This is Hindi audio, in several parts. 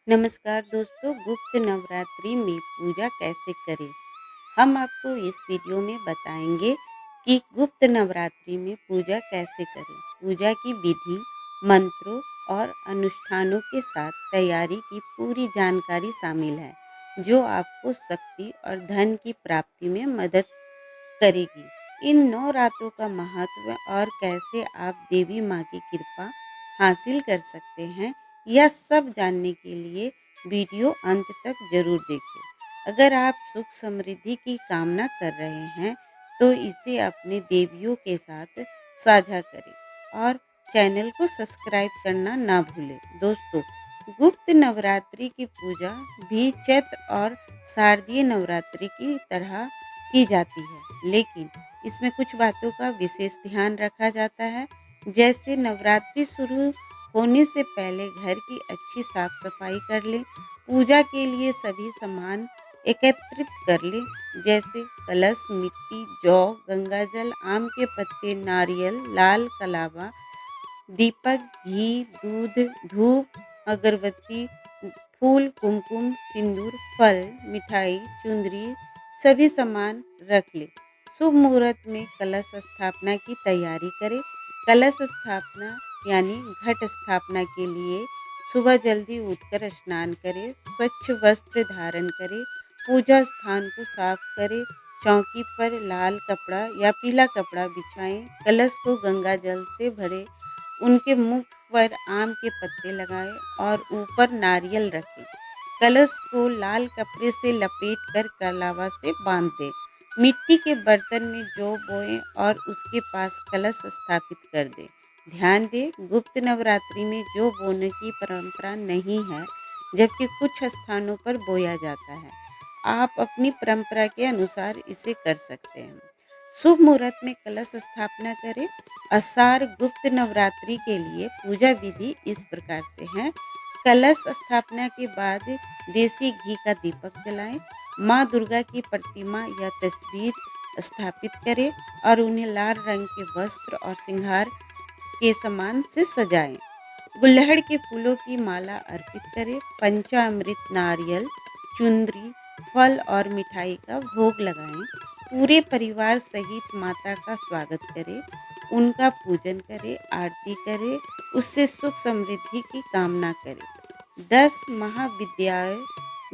नमस्कार दोस्तों, गुप्त नवरात्रि में पूजा कैसे करें? हम आपको इस वीडियो में बताएंगे कि गुप्त नवरात्रि में पूजा कैसे करें। पूजा की विधि, मंत्रों और अनुष्ठानों के साथ तैयारी की पूरी जानकारी शामिल है, जो आपको शक्ति और धन की प्राप्ति में मदद करेगी। इन 9 रातों का महत्व और कैसे आप देवी माँ की कृपा हासिल कर सकते हैं, यह सब जानने के लिए वीडियो अंत तक जरूर देखें। अगर आप सुख समृद्धि की कामना कर रहे हैं, तो इसे अपने देवियों के साथ साझा करें और चैनल को सब्सक्राइब करना ना भूलें। दोस्तों, गुप्त नवरात्रि की पूजा भी चैत्र और शारदीय नवरात्रि की तरह की जाती है, लेकिन इसमें कुछ बातों का विशेष ध्यान रखा जाता है। जैसे नवरात्रि शुरू होने से पहले घर की अच्छी साफ सफाई कर लें, पूजा के लिए सभी सामान एकत्रित कर लें, जैसे कलश, मिट्टी, जौ, गंगाजल, आम के पत्ते, नारियल, लाल कलावा, दीपक, घी, दूध, धूप, अगरबत्ती, फूल, कुमकुम, सिंदूर, फल, मिठाई, चुंदरी, सभी सामान रख ले। शुभ मुहूर्त में कलश स्थापना की तैयारी करें। कलश स्थापना यानी घट स्थापना के लिए सुबह जल्दी उठकर स्नान करें, स्वच्छ वस्त्र धारण करें, पूजा स्थान को साफ करें, चौकी पर लाल कपड़ा या पीला कपड़ा बिछाएं, कलश को गंगा जल से भरें, उनके मुख पर आम के पत्ते लगाएं और ऊपर नारियल रखें। कलश को लाल कपड़े से लपेट कर कलावा से बांध दें। मिट्टी के बर्तन में जौ बोएं और उसके पास कलश स्थापित कर दें। ध्यान दें, गुप्त नवरात्रि में जौ बोने की परंपरा नहीं है, जबकि कुछ स्थानों पर बोया जाता है। आप अपनी परंपरा के अनुसार इसे कर सकते हैं। शुभ मुहूर्त में कलश स्थापना करें। आषाढ़ गुप्त नवरात्रि के लिए पूजा विधि इस प्रकार से है। कलश स्थापना के बाद देसी घी का दीपक जलाएं, माँ दुर्गा की प्रतिमा या तस्वीर स्थापित करें और उन्हें लाल रंग के वस्त्र और श्रृंगार के सामान से सजाएं। गुल्लड़ के फूलों की माला अर्पित करें, पंचामृत, नारियल, चुंदरी, फल और मिठाई का भोग लगाएं। पूरे परिवार सहित माता का स्वागत करें, उनका पूजन करें, आरती करें, उससे सुख समृद्धि की कामना करें। 10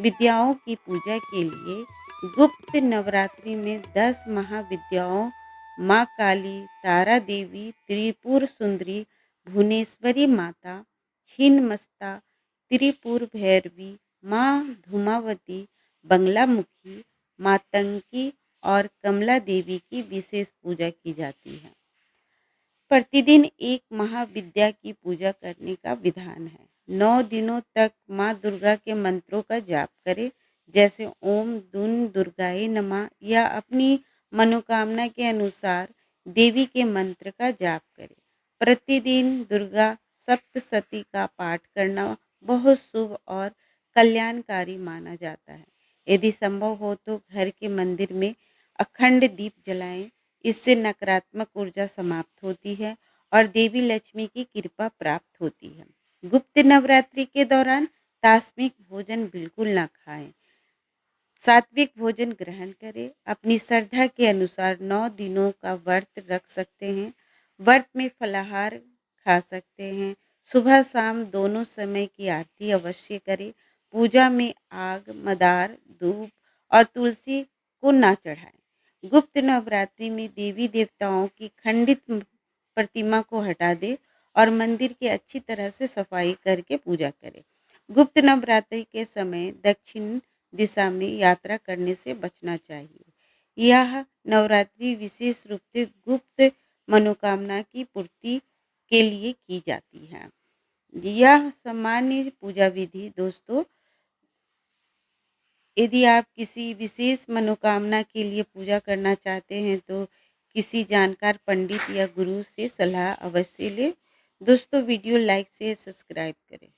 विद्याओं की पूजा के लिए गुप्त नवरात्रि में 10 महाविद्याओं माँ काली, तारा देवी, त्रिपुर सुंदरी, भुवनेश्वरी माता, छिन्नमस्ता, त्रिपुर भैरवी, माँ धूमावती, बंगलामुखी, मातंगी और कमला देवी की विशेष पूजा की जाती है। प्रतिदिन एक महाविद्या की पूजा करने का विधान है। 9 दिनों तक माँ दुर्गा के मंत्रों का जाप करें, जैसे ओम दुन दुर्गाए नमः, या अपनी मनोकामना के अनुसार देवी के मंत्र का जाप करें। प्रतिदिन दुर्गा सप्तशती का पाठ करना बहुत शुभ और कल्याणकारी माना जाता है। यदि संभव हो तो घर के मंदिर में अखंड दीप जलाएं। इससे नकारात्मक ऊर्जा समाप्त होती है और देवी लक्ष्मी की कृपा प्राप्त होती है। गुप्त नवरात्रि के दौरान तामसिक भोजन बिल्कुल ना खाएं। सात्विक भोजन ग्रहण करें। अपनी श्रद्धा के अनुसार 9 दिनों का व्रत रख सकते हैं। व्रत में फलाहार खा सकते हैं। सुबह शाम दोनों समय की आरती अवश्य करें। पूजा में आग, मदार, धूप और तुलसी को ना चढ़ाएं। गुप्त नवरात्रि में देवी देवताओं की खंडित प्रतिमा को हटा दें और मंदिर की अच्छी तरह से सफाई करके पूजा करें। गुप्त नवरात्रि के समय दक्षिण दिशा में यात्रा करने से बचना चाहिए। यह नवरात्रि विशेष रूप से गुप्त मनोकामना की पूर्ति के लिए की जाती है। यह सामान्य पूजा विधि दोस्तों, यदि आप किसी विशेष मनोकामना के लिए पूजा करना चाहते हैं तो किसी जानकार पंडित या गुरु से सलाह अवश्य लें। दोस्तों, वीडियो लाइक से सब्सक्राइब करें।